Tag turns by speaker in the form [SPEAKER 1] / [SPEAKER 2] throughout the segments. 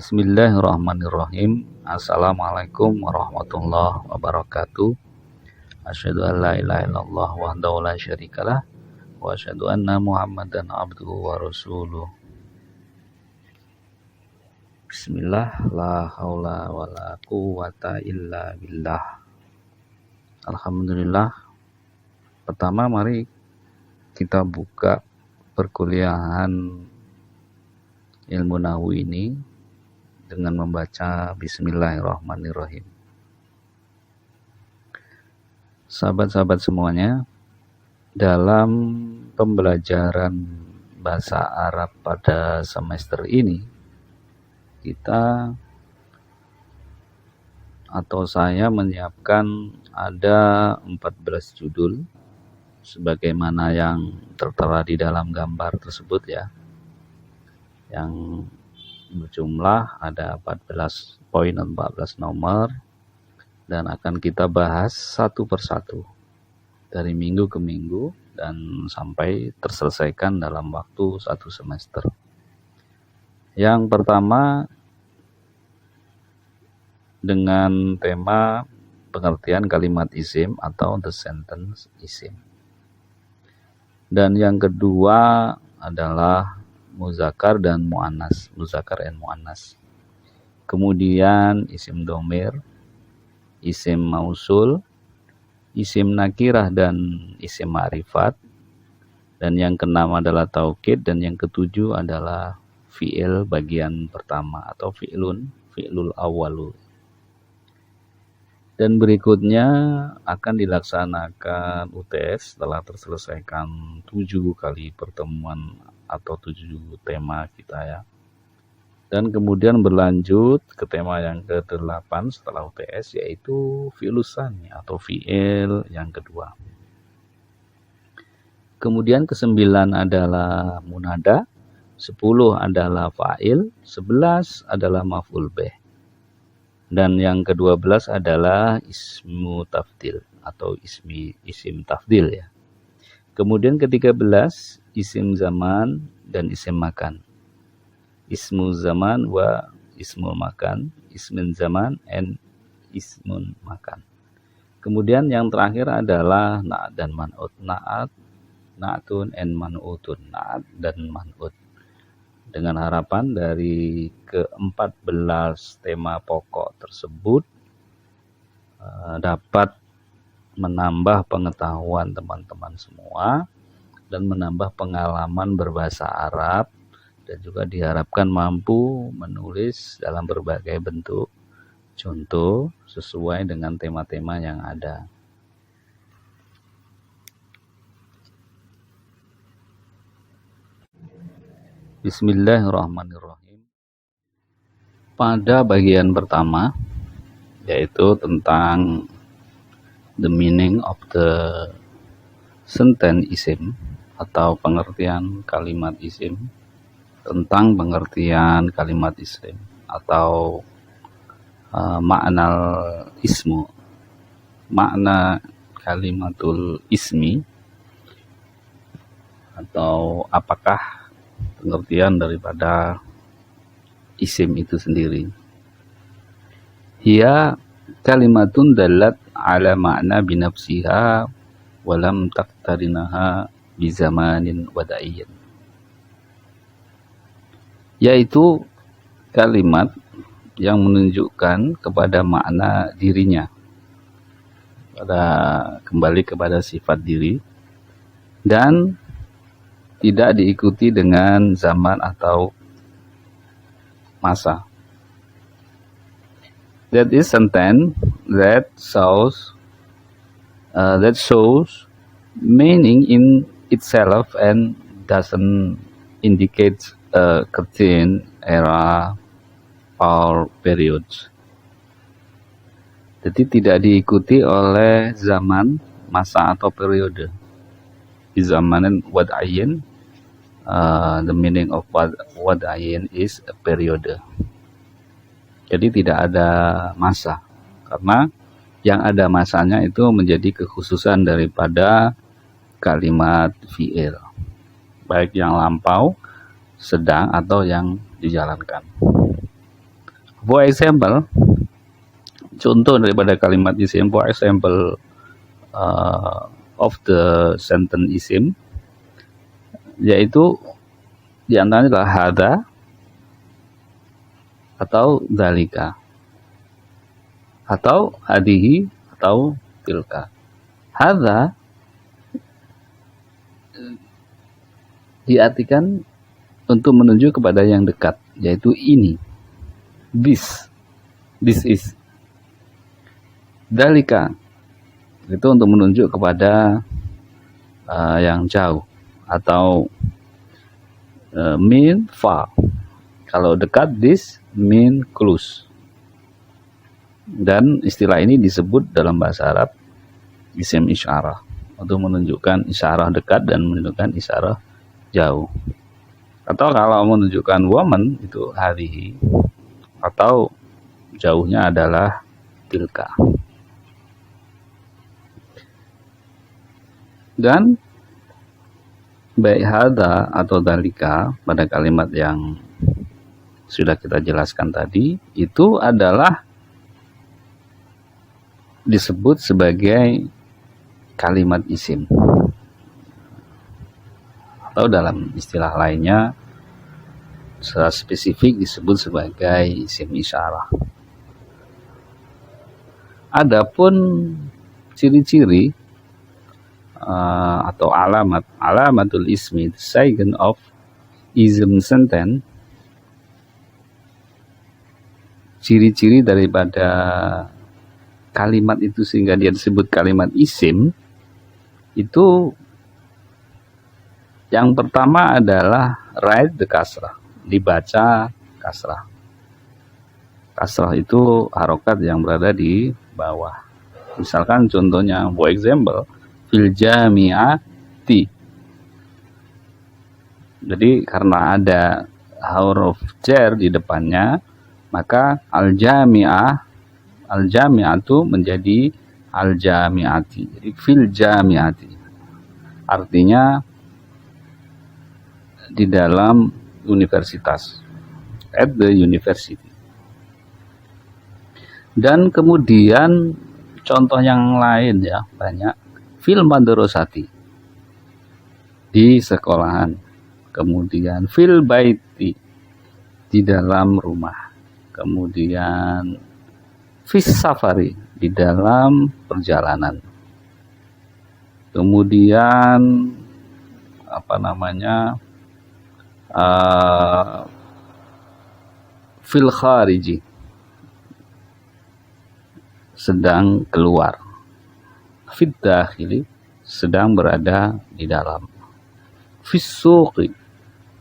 [SPEAKER 1] Bismillahirrahmanirrahim. Assalamualaikum warahmatullahi wabarakatuh. Asyhadu an la ilaha illallah wahdahu la syarikalah wa asyhadu anna Muhammadan abduhu wa rasuluh. Bismillah, la haula wala quwata illa billah. Alhamdulillah. Pertama mari kita buka perkuliahan ilmu nahwu ini dengan membaca Bismillahirrahmanirrahim. Sahabat-sahabat semuanya, dalam pembelajaran bahasa Arab pada semester ini, kita atau saya menyiapkan ada 14 judul sebagaimana yang tertera di dalam gambar tersebut ya, yang berjumlah ada 14 poin, 14 nomor, dan akan kita bahas satu persatu dari minggu ke minggu dan sampai terselesaikan dalam waktu satu semester. Yang pertama dengan tema pengertian kalimat isim atau the sentence isim. Dan yang kedua adalah muzakkar dan muannas, muzakkar and muannas. Kemudian isim domir, isim mausul, isim nakirah dan isim ma'rifat. Dan yang keenam adalah taukid, dan yang ketujuh adalah fi'il bagian pertama atau fi'lul awalu. Dan berikutnya akan dilaksanakan UTS setelah terselesaikan 7 kali pertemuan atau 7 tema kita ya. Dan kemudian berlanjut ke tema yang ke-8 setelah UTS, yaitu fi'lus tsani atau fi'il yang kedua. Kemudian ke-9 adalah munada, 10 adalah fa'il, 11 adalah maf'ul bih. Dan yang ke-12 adalah ismu tafdil atau isim tafdil ya. Kemudian ke-13 isim zaman dan isim makan. Ismu zaman wa ismul makan, ismin zaman and ismun makan. Kemudian yang terakhir adalah na'at dan man'ut. Na'atun and man'utun. Na'at dan man'ut. Dengan harapan dari ke-14 tema pokok tersebut dapat menambah pengetahuan teman-teman semua dan menambah pengalaman berbahasa Arab, dan juga diharapkan mampu menulis dalam berbagai bentuk contoh sesuai dengan tema-tema yang ada. Bismillahirrahmanirrahim. Pada bagian pertama, yaitu tentang the meaning of the sentence isim atau pengertian kalimat isim, tentang pengertian kalimat isim atau makna ismu, makna kalimatul ismi, atau apakah pengertian daripada isim itu sendiri. Hiya kalimatun dalat ala makna binafsiha walam taqtarinaha bizamanin wada'iyyin. Yaitu kalimat yang menunjukkan kepada makna dirinya, kembali kepada sifat diri, dan tidak diikuti dengan zaman atau masa. That is sentence that shows meaning in itself and doesn't indicate a certain era or period. Jadi tidak diikuti oleh zaman, masa atau periode. Di zamanin wad'ayyin, the meaning of wad'ayyin is a period. Jadi tidak ada masa, karena yang ada masanya itu menjadi kekhususan daripada kalimat fi'il, baik yang lampau, sedang, atau yang dijalankan. For example, contoh daripada kalimat isim, for example of the sentence isim, yaitu diantaranya adalah hada atau dalika atau hadihi atau tilka. Hada diartikan untuk menunjuk kepada yang dekat, yaitu ini, this is. Dalika itu untuk menunjuk kepada yang jauh atau mean far. Kalau dekat, this mean close. Dan istilah ini disebut dalam bahasa Arab isim isyarah, untuk menunjukkan isyarah dekat dan menunjukkan isyarah jauh. Atau kalau menunjukkan woman itu hadihi, atau jauhnya adalah tilka. Dan baik hada atau dalika pada kalimat yang sudah kita jelaskan tadi, itu adalah disebut sebagai kalimat isim, atau dalam istilah lainnya secara spesifik disebut sebagai isim isyarah. Adapun ciri-ciri atau alamatul ismi, the sign of ism sentence, ciri-ciri daripada kalimat itu sehingga dia disebut kalimat isim, itu yang pertama adalah read the kasrah, dibaca kasrah. Kasrah itu harokat yang berada di bawah. Misalkan contohnya, for example, fil jami'ati. Jadi karena ada huruf jar di depannya, maka al-jami'atu menjadi al-jami'ati. Jadi fil jami'ati artinya di dalam universitas, at the university. Dan kemudian contoh yang lain ya banyak, fil madrasati, di sekolahan. Kemudian fil baiti, di dalam rumah. Kemudian fis safari, di dalam perjalanan. Kemudian fil khariji, sedang keluar. Fit dakhili, sedang berada di dalam. Fis suqi,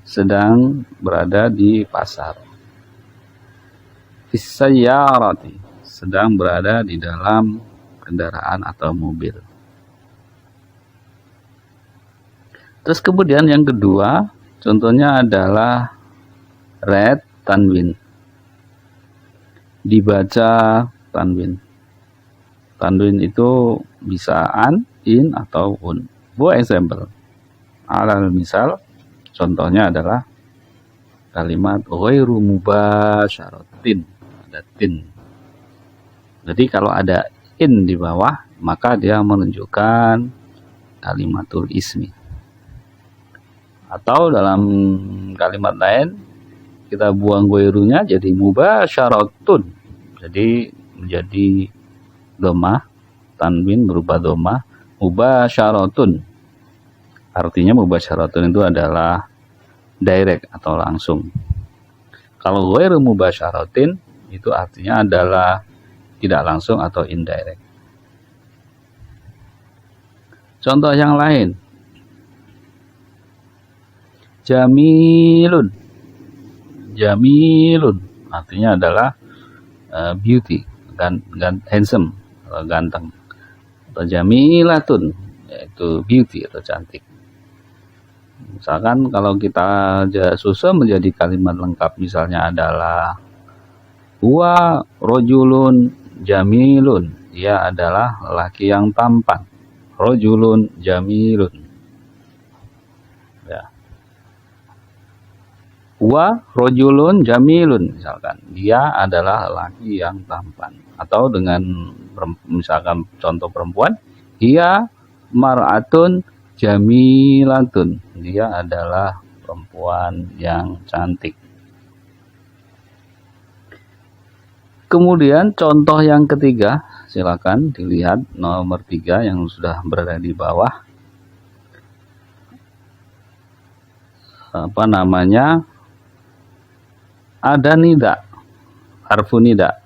[SPEAKER 1] sedang berada di pasar. Fis sayyarati, sedang berada di dalam kendaraan atau mobil. Terus kemudian yang kedua, contohnya adalah read tanwin, dibaca tanwin. Tanwin itu bisa an, in, atau un. For example, alal misal, contohnya adalah kalimat ghairu mubasyaratin, ada tin. Jadi kalau ada in di bawah, maka dia menunjukkan kalimatul ismi. Atau dalam kalimat lain, kita buang ghairunya jadi mubasyaratun. Jadi menjadi domah, tanwin berubah domah, mubasyaratun. Artinya mubasyaratun itu adalah direct atau langsung. Kalau ghairu mubasyaratin itu artinya adalah tidak langsung atau indirect. Contoh yang lain, jamilun. Jamilun artinya adalah beauty, handsome, ganteng. Atau jamilatun, yaitu beauty atau cantik. Misalkan kalau kita susun menjadi kalimat lengkap, misalnya adalah huwa rojulun jamilun, dia adalah lelaki yang tampan. Rojulun jamilun. Ya. Wa rojulun jamilun, misalkan dia adalah laki yang tampan. Atau dengan misalkan contoh perempuan, hiya mar'atun jamilatun, dia adalah perempuan yang cantik. Kemudian contoh yang ketiga, silakan dilihat nomor 3 yang sudah berada di bawah. Apa namanya? Ada nida, harfu nida.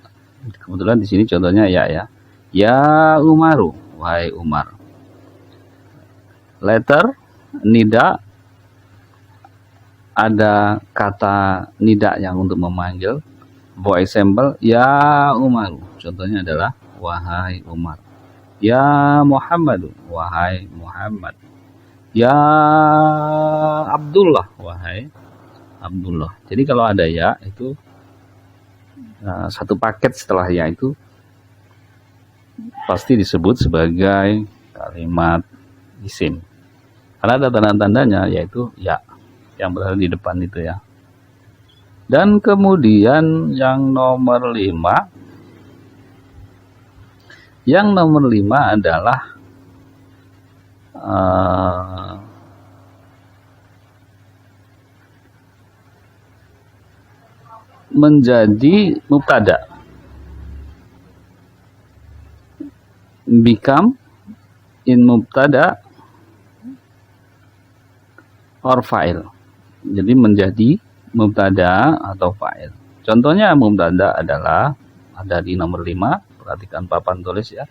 [SPEAKER 1] Kebetulan di sini contohnya ya. Ya Umaru, wahai Umar. Letter nida, ada kata nida yang untuk memanggil. For example, ya Umaru, contohnya adalah wahai Umar. Ya Muhammadu, wahai Muhammad. Ya Abdullah, wahai Abdullah. Jadi kalau ada ya itu satu paket setelah ya itu pasti disebut sebagai kalimat isim. Karena ada tanda-tandanya yaitu ya yang berada di depan itu ya. Dan kemudian yang nomor 5. Yang nomor 5 adalah menjadi mubtada, become in mubtada or fa'il. Jadi menjadi mubtada atau fa'il. Contohnya mubtada adalah ada di nomor 5, perhatikan papan tulis ya.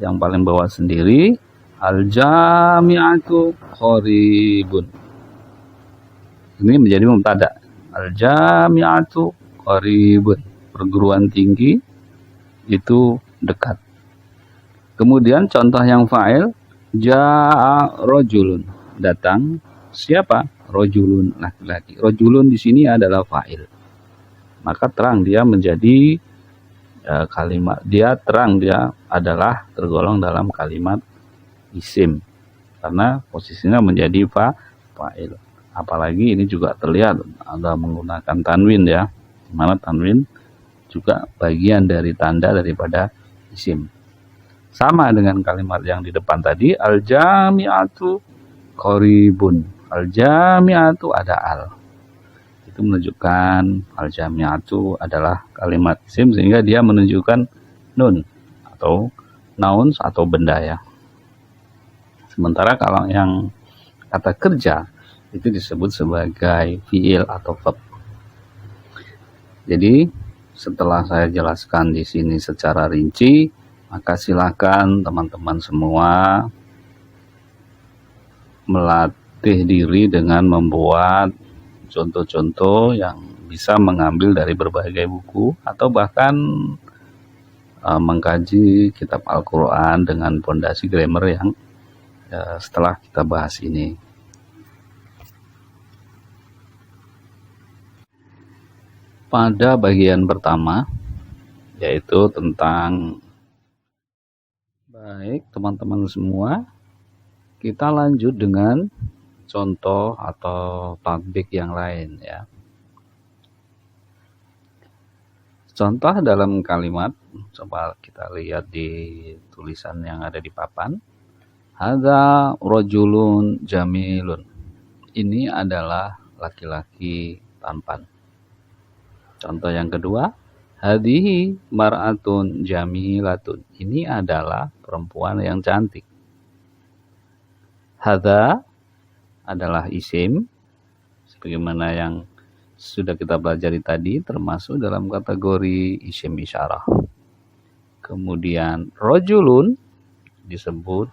[SPEAKER 1] Yang paling bawah sendiri, al-jami'atu qaribun. Ini menjadi mubtada. Al-jami'atu qaribun, perguruan tinggi itu dekat. Kemudian contoh yang fa'il, ja'a rojulun, datang siapa? Rojulun, laki-laki. Rojulun di sini adalah fa'il. Maka terang dia menjadi kalimat, dia adalah tergolong dalam kalimat isim karena posisinya menjadi fa'il. Apalagi ini juga terlihat ada menggunakan tanwin ya, dimana tanwin juga bagian dari tanda daripada isim. Sama dengan kalimat yang di depan tadi, al-jami'atu qaribun. Al-jami'atu ada al. Itu menunjukkan al-jami'atu adalah kalimat isim sehingga dia menunjukkan nun atau nouns atau benda ya. Sementara kalau yang kata kerja itu disebut sebagai fiil atau verb. Jadi setelah saya jelaskan di sini secara rinci, maka silakan teman-teman semua melatih diri dengan membuat contoh-contoh yang bisa mengambil dari berbagai buku atau bahkan mengkaji kitab Al-Quran dengan pondasi grammar yang setelah kita bahas ini. Pada bagian pertama, yaitu tentang baik teman-teman semua, kita lanjut dengan contoh atau tatbik yang lain ya. Contoh dalam kalimat, coba kita lihat di tulisan yang ada di papan. Hadza rajulun jamilun. Ini adalah laki-laki tampan. Contoh yang kedua, hadhihi mar'atun jamilatun. Ini adalah perempuan yang cantik. Hadza adalah isim, sebagaimana yang sudah kita pelajari tadi, termasuk dalam kategori isim isyarah. Kemudian rajulun disebut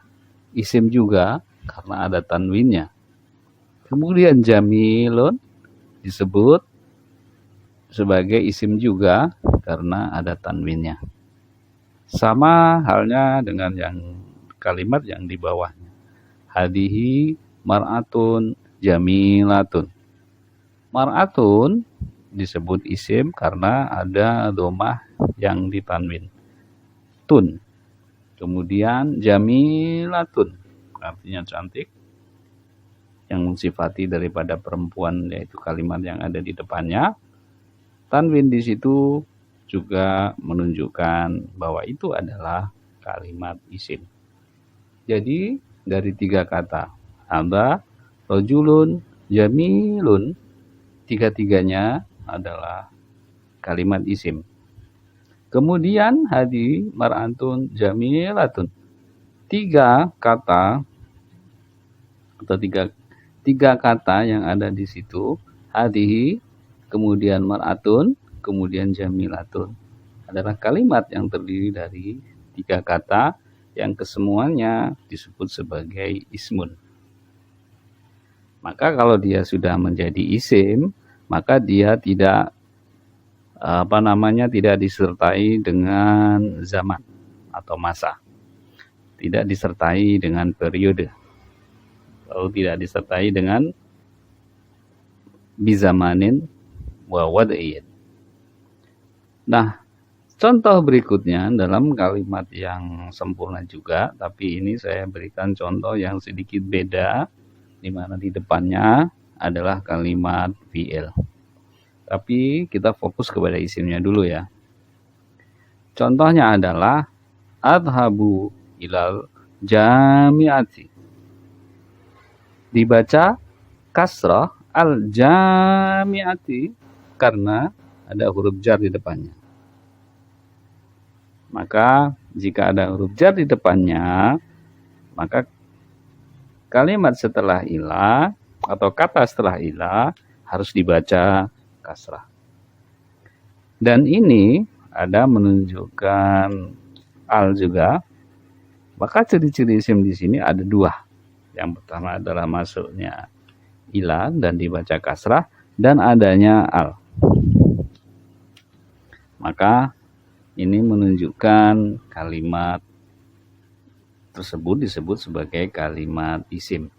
[SPEAKER 1] isim juga karena ada tanwinnya. Kemudian jamilun disebut sebagai isim juga karena ada tanwinnya. Sama halnya dengan yang kalimat yang di bawahnya. Hadihi mar'atun jamilatun. Mar'atun disebut isim karena ada domah yang ditanwin. Tun. Kemudian jamilatun artinya cantik. yang mensifati daripada perempuan, yaitu kalimat yang ada di depannya. Tanwin di situ juga menunjukkan bahwa itu adalah kalimat isim. Jadi dari 3 kata, hamba, rojulun, jamilun, tiga-tiganya adalah kalimat isim. Kemudian hadi, mar'antun, jamilatun. 3 kata atau tiga kata yang ada di situ, hadihi, kemudian mar'atun, kemudian jamilatun, adalah kalimat yang terdiri dari 3 kata yang kesemuanya disebut sebagai ismun. Maka kalau dia sudah menjadi isim, maka dia tidak tidak disertai dengan zaman atau masa, tidak disertai dengan periode, lalu tidak disertai dengan bizamanin wa wad'in. Nah, contoh berikutnya dalam kalimat yang sempurna juga, tapi ini saya berikan contoh yang sedikit beda, di mana di depannya adalah kalimat fi'il. Tapi kita fokus kepada isimnya dulu ya. Contohnya adalah adhabu ilal jami'ati. Dibaca kasrah al jami'ati karena ada huruf jar di depannya. Maka jika ada huruf jar di depannya, maka kalimat setelah ila atau kata setelah ila harus dibaca kasrah. Dan ini ada menunjukkan al juga. Maka ciri-ciri isim di sini ada 2. Yang pertama adalah masuknya ila dan dibaca kasrah, dan adanya al. Maka ini menunjukkan kalimat tersebut disebut sebagai kalimat isim.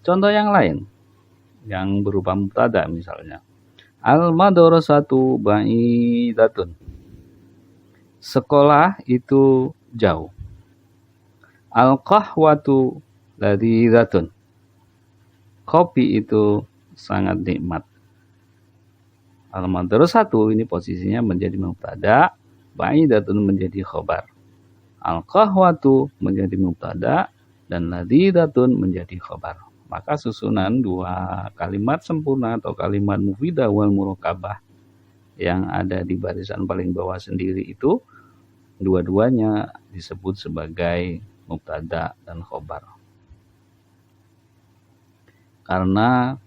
[SPEAKER 1] Contoh yang lain yang berupa mubtada misalnya, al-madrasatu ba'idatun. Sekolah itu jauh. Al-qahwatu ladzatun. Kopi itu sangat nikmat. Al-madrasatu ini posisinya menjadi mubtada, ba'idatun menjadi khobar. Al-qahwatu menjadi mubtada dan ladzatun menjadi khobar. Maka susunan 2 kalimat sempurna atau kalimat mufidah wal murokabah yang ada di barisan paling bawah sendiri itu, dua-duanya disebut sebagai mubtada dan khobar. Karena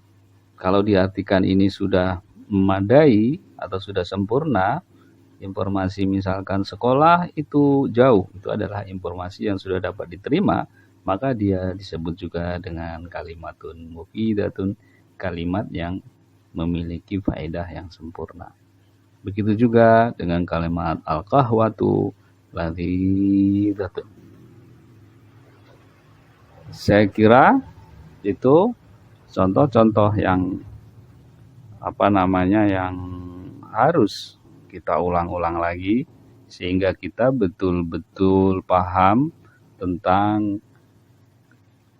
[SPEAKER 1] kalau diartikan ini sudah memadai atau sudah sempurna, informasi misalkan sekolah itu jauh, itu adalah informasi yang sudah dapat diterima, maka dia disebut juga dengan kalimatun mufidatun, kalimat yang memiliki faedah yang sempurna. Begitu juga dengan kalimat al-qahwatu ladzatun. Saya kira itu contoh-contoh yang yang harus kita ulang-ulang lagi sehingga kita betul-betul paham tentang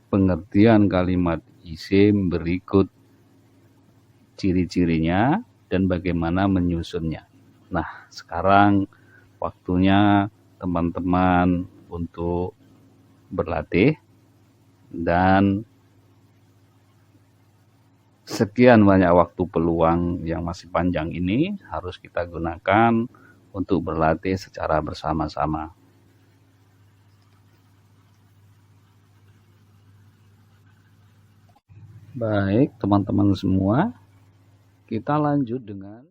[SPEAKER 1] pengertian kalimat isim berikut ciri-cirinya dan bagaimana menyusunnya. Nah, sekarang waktunya teman-teman untuk berlatih, dan sekian banyak waktu peluang yang masih panjang ini harus kita gunakan untuk berlatih secara bersama-sama. Baik, teman-teman semua, kita lanjut dengan